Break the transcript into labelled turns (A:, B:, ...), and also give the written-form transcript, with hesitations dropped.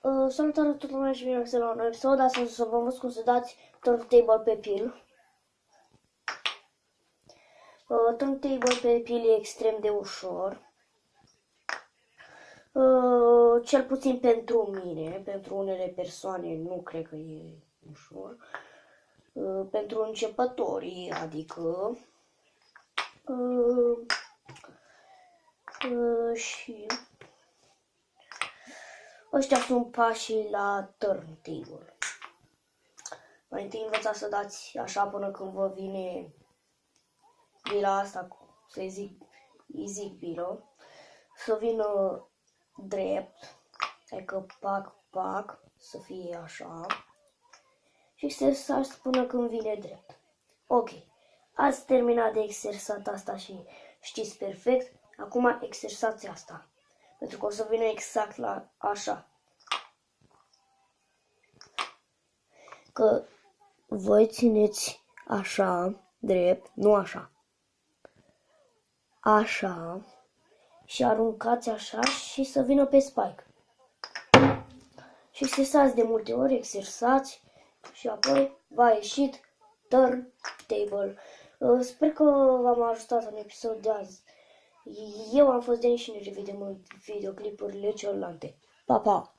A: Salutare tuturor și bine la un nou episod. Astăzi să vă învăț cum să dați turntable pe pil. Turntable pe pil e extrem de ușor. Cel puțin pentru mine, pentru unele persoane nu cred că e ușor. Pentru începătorii, adică și ăștia sunt pașii la turntable. Mai întâi învățați să dați așa până când vă vine bila asta, să-i zic bilă, să vină drept, adică pac, să fie așa și să exersați până când vine drept. Ok, ați terminat de exersat asta și știți perfect, acum exersați asta, pentru că o să vină exact la așa. Că voi țineți așa, drept, nu așa. Așa. Și aruncați așa și să vină pe spike. Și exersați de multe ori, exersați și apoi v-a ieșit turntable. Sper că v-am ajutat în episodul de azi. Eu am fost Denis și ne revedem în videoclipurile celelalte. Pa, pa!